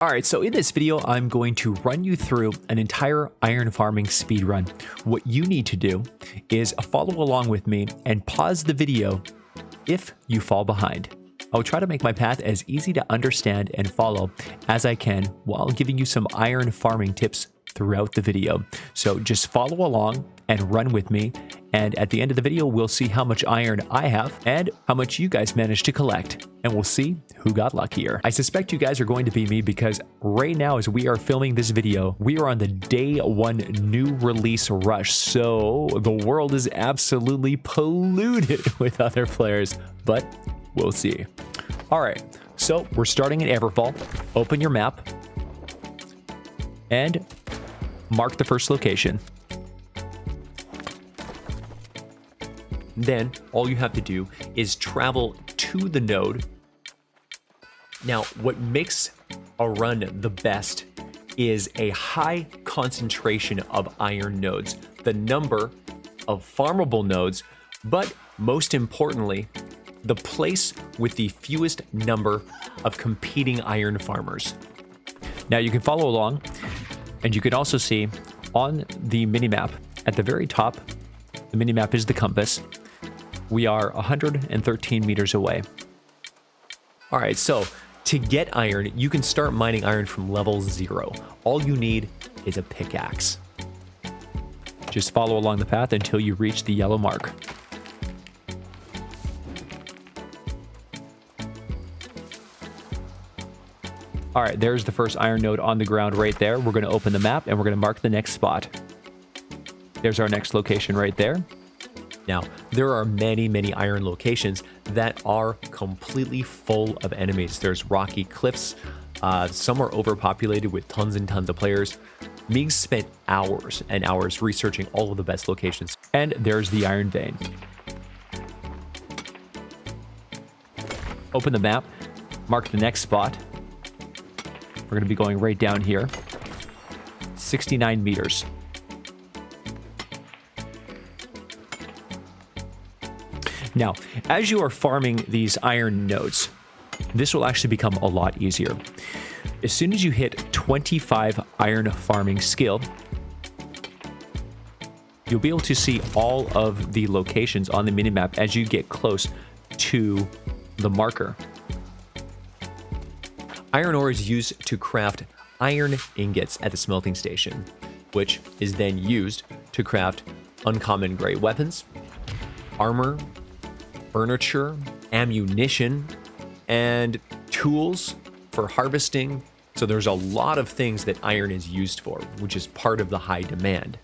Alright, so in this video, I'm going to run you through an entire iron farming speedrun. What you need to do is follow along with me and pause the video if you fall behind. I'll try to make my path as easy to understand and follow as I can while giving you some iron farming tips throughout the video. So just follow along and run with me, and at the end of the video we'll see how much iron I have and how much you guys managed to collect, and we'll see who got luckier. I suspect you guys are going to be me because right now as we are filming this video, we are on the day one new release rush, so the world is absolutely polluted with other players, but we'll see. Alright, so we're starting at Everfall. Open your map and mark the first location. Then all you have to do is travel to the node. Now, what makes a run the best is a high concentration of iron nodes, the number of farmable nodes, but most importantly, the place with the fewest number of competing iron farmers. Now you can follow along, and you can also see on the minimap at the very top, the minimap is the compass. We are 113 meters away. All right, so to get iron, you can start mining iron from level 0. All you need is a pickaxe. Just follow along the path until you reach the yellow mark. All right, there's the first iron node on the ground right there. We're going to open the map and we're going to mark the next spot. There's our next location right there. Now, there are many iron locations that are completely full of enemies. There's rocky cliffs. Some are overpopulated with tons and tons of players. Meeks spent hours and hours researching all of the best locations. And there's the iron vein. Open the map, mark the next spot. We're going to be going right down here. 69 meters. Now, as you are farming these iron nodes, this will actually become a lot easier. As soon as you hit 25 iron farming skill, you'll be able to see all of the locations on the minimap as you get close to the marker. Iron ore is used to craft iron ingots at the smelting station, which is then used to craft uncommon gray weapons, armor, furniture, ammunition, and tools for harvesting. So there's a lot of things that iron is used for, which is part of the high demand.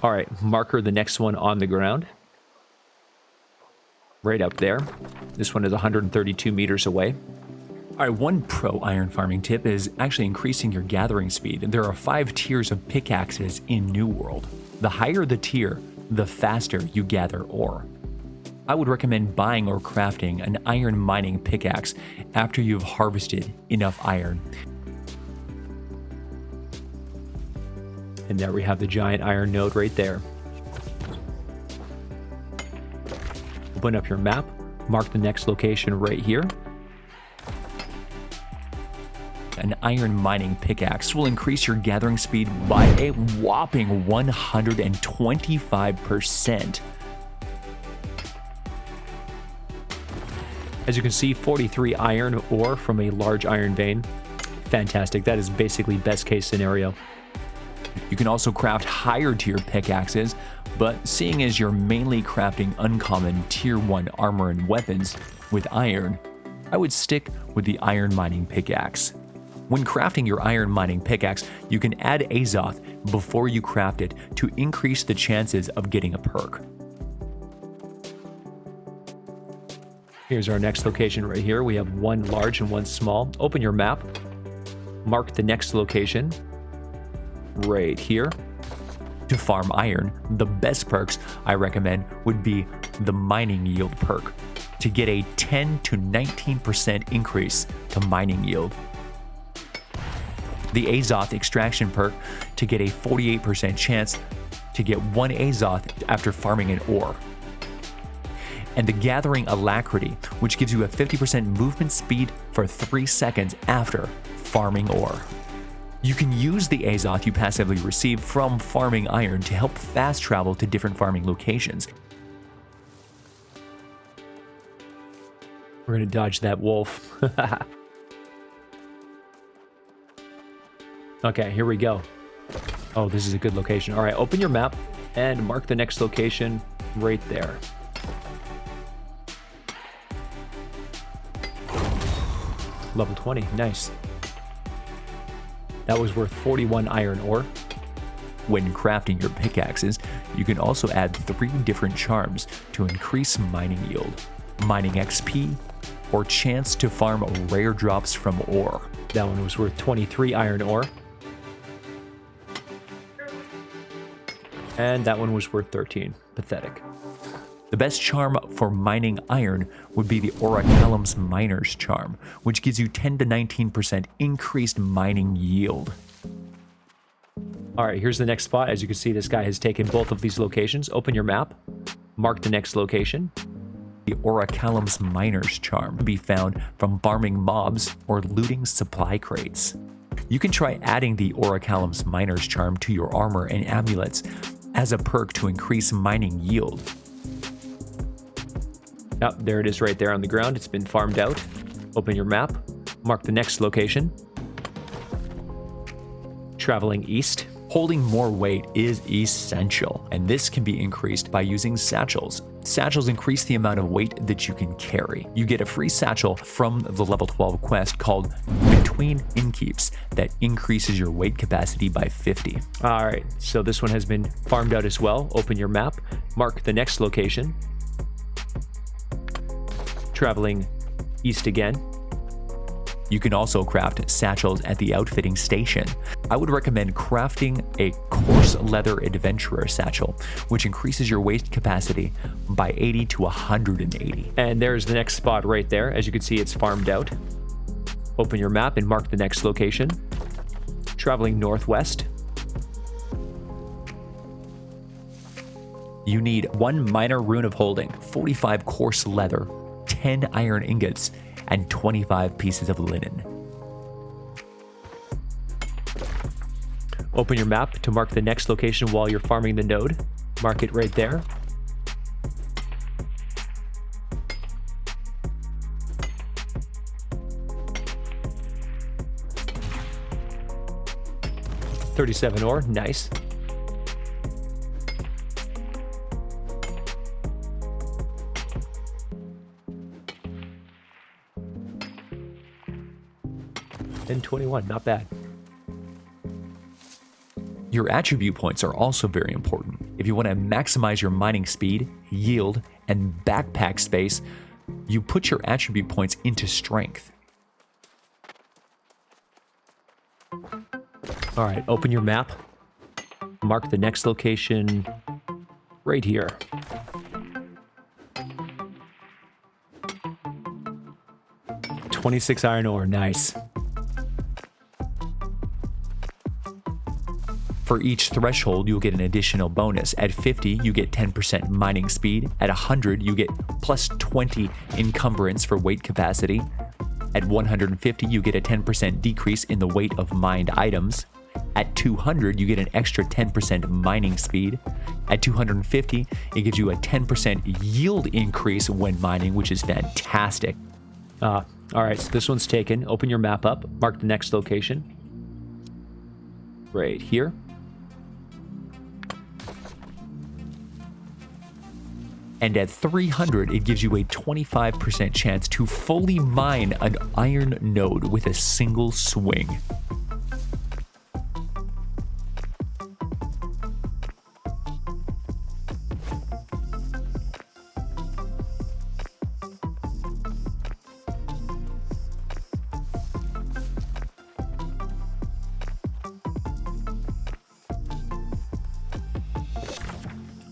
All right, marker the next one on the ground. Right up there. This one is 132 meters away. All right, one pro iron farming tip is actually increasing your gathering speed. There are 5 tiers of pickaxes in New World. The higher the tier, the faster you gather ore. I would recommend buying or crafting an iron mining pickaxe after you've harvested enough iron. And there we have the giant iron node right there. Open up your map, mark the next location right here. An iron mining pickaxe will increase your gathering speed by a whopping 125%. As you can see, 43 iron ore from a large iron vein. Fantastic. That is basically best case scenario. You can also craft higher tier pickaxes, but seeing as you're mainly crafting uncommon tier 1 armor and weapons with iron, I would stick with the iron mining pickaxe. When crafting your iron mining pickaxe, you can add Azoth before you craft it to increase the chances of getting a perk. Here's our next location right here. We have one large and one small. Open your map, mark the next location right here. To farm iron, the best perks I recommend would be the mining yield perk to get a 10 to 19% increase to mining yield. The Azoth extraction perk to get a 48% chance to get 1 Azoth after farming an ore. and the Gathering Alacrity, which gives you a 50% movement speed for 3 seconds after farming ore. You can use the Azoth you passively receive from farming iron to help fast travel to different farming locations. We're going to dodge that wolf. Okay, here we go. Oh, this is a good location. All right, open your map and mark the next location right there. Level 20, nice. That was worth 41 iron ore. When crafting your pickaxes, you can also add 3 different charms to increase mining yield, mining XP, or chance to farm rare drops from ore. That one was worth 23 iron ore. And that one was worth 13. Pathetic. The best charm for mining iron would be the Orichalcum's Miner's Charm, which gives you 10 to 19% increased mining yield. All right, here's the next spot. As you can see, this guy has taken both of these locations. Open your map, mark the next location. The Orichalcum's Miner's Charm can be found from farming mobs or looting supply crates. You can try adding the Orichalcum's Miner's Charm to your armor and amulets as a perk to increase mining yield. Oh, there it is right there on the ground. It's been farmed out. Open your map, mark the next location. Traveling east. Holding more weight is essential, and this can be increased by using satchels. Satchels increase the amount of weight that you can carry. You get a free satchel from the level 12 quest called Between Innkeeps that increases your weight capacity by 50. All right, so this one has been farmed out as well. Open your map, mark the next location. Traveling east again. You can also craft satchels at the outfitting station. I would recommend crafting a coarse leather adventurer satchel, which increases your weight capacity by 80 to 180. And there's the next spot right there. As you can see, it's farmed out. Open your map and mark the next location. Traveling northwest. You need 1 minor rune of holding, 45 coarse leather, 10 iron ingots, and 25 pieces of linen. Open your map to mark the next location while you're farming the node. Mark it right there. $37 ore, nice. And 21, not bad. Your attribute points are also very important. If you want to maximize your mining speed, yield, and backpack space, you put your attribute points into strength. All right, open your map. Mark the next location right here. $26 iron ore, nice. For each threshold, you'll get an additional bonus. At 50, you get 10% mining speed. At 100, you get plus 20 encumbrance for weight capacity. At 150, you get a 10% decrease in the weight of mined items. At 200, you get an extra 10% mining speed. At 250, it gives you a 10% yield increase when mining, which is fantastic. All right, so this one's taken. Open your map up, mark the next location. Right here. And at 300, it gives you a 25% chance to fully mine an iron node with a single swing.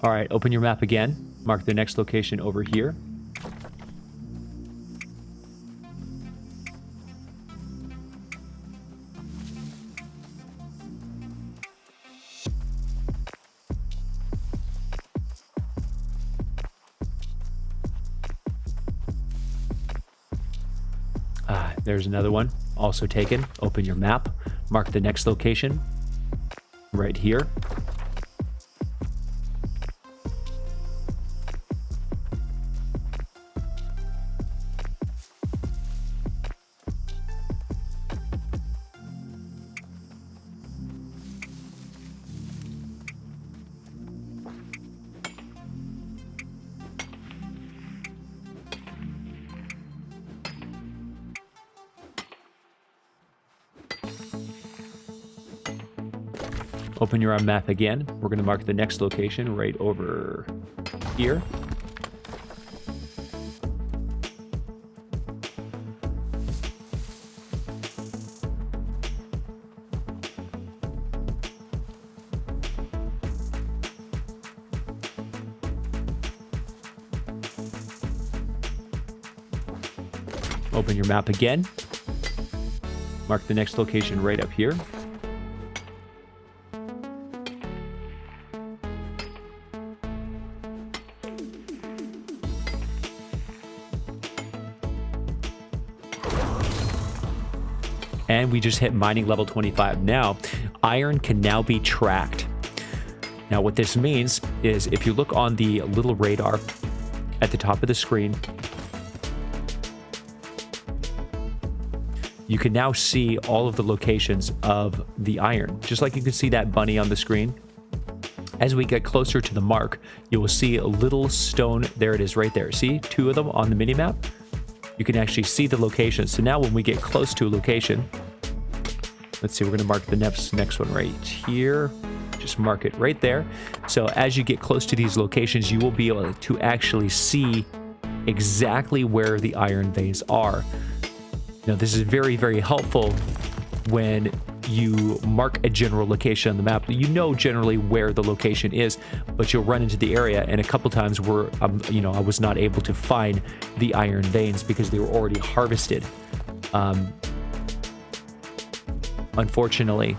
All right, open your map again. Mark the next location over here. There's another one, also taken. Open your map, mark the next location, right here. Open your map again. We're going to mark the next location right over here. Open your map again. Mark the next location right up here. And we just hit mining level 25. Now, iron can now be tracked. Now, what this means is if you look on the little radar at the top of the screen, you can now see all of the locations of the iron. Just like you can see that bunny on the screen. As we get closer to the mark, you will see a little stone. There it is right there. See, 2 of them on the minimap. You can actually see the location. So now when we get close to a location, let's see, we're going to mark the next one right here. Just mark it right there. So as you get close to these locations, you will be able to actually see exactly where the iron veins are. Now, this is very, very helpful when you mark a general location on the map. You know generally where the location is, but you'll run into the area, and a couple times where I was not able to find the iron veins because they were already harvested. Unfortunately,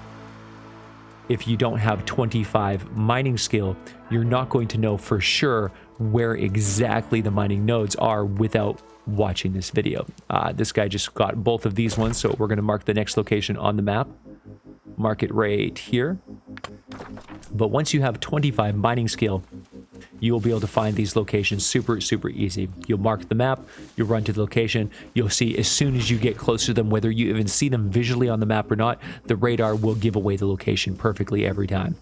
if you don't have 25 mining skill, you're not going to know for sure where exactly the mining nodes are without watching this video. This guy just got both of these ones, so we're going to mark the next location on the map. Mark it right here. But once you have 25 mining skill, you will be able to find these locations super, super easy. You'll mark the map, you'll run to the location, you'll see as soon as you get close to them, whether you even see them visually on the map or not, the radar will give away the location perfectly every time.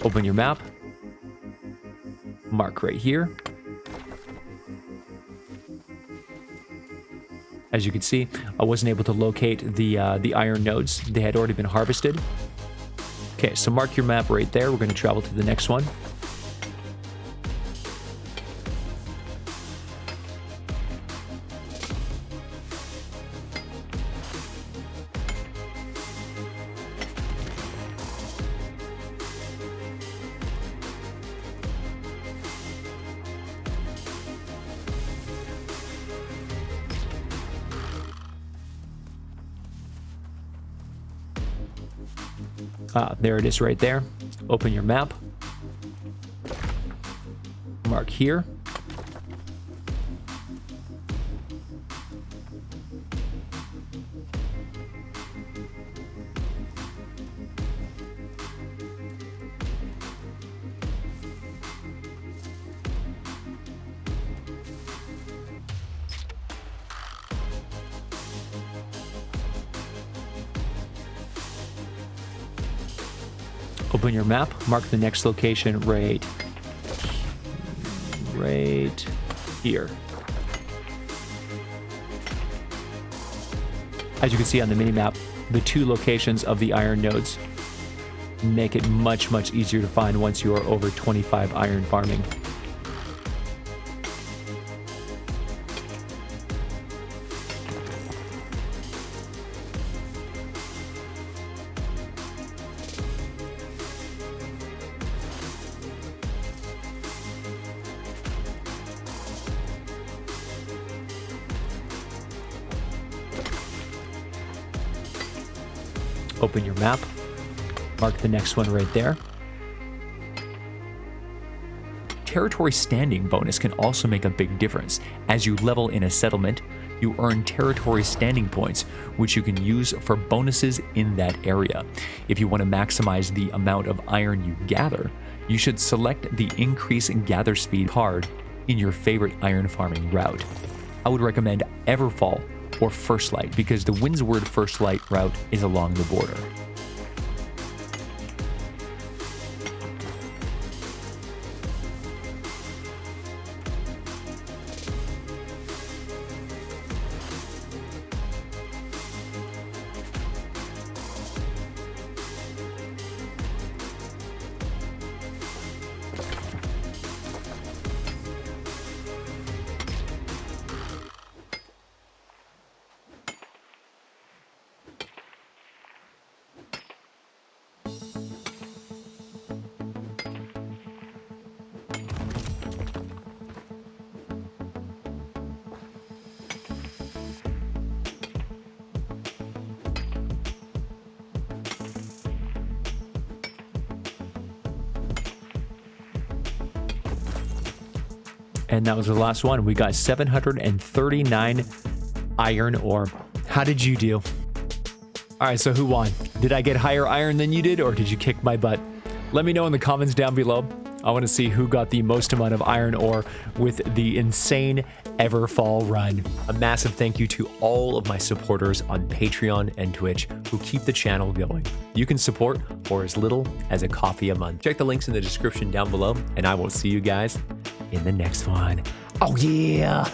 Open your map, mark right here. As you can see, I wasn't able to locate the iron nodes. They had already been harvested. Okay, so mark your map right there. We're going to travel to the next one. There it is right there. Open your map. Mark here. Open your map, mark the next location right here. As you can see on the mini-map, the 2 locations of the iron nodes make it much, much easier to find once you are over 25 iron farming. Open your map, mark the next one right there. territory standing bonus can also make a big difference. As you level in a settlement, you earn territory standing points, which you can use for bonuses in that area. If you want to maximize the amount of iron you gather, you should select the increase in gather speed card in your favorite iron farming route. I would recommend Everfall or First Light because the Windsward First Light route is along the border. And that was the last one. We got 739 iron ore. How did you do? All right, so who won? Did I get higher iron than you did, or did you kick my butt? Let me know in the comments down below. I want to see who got the most amount of iron ore with the insane Everfall run. A massive thank you to all of my supporters on Patreon and Twitch who keep the channel going. You can support for as little as a coffee a month. Check the links in the description down below, and I will see you guys in the next one. Oh yeah!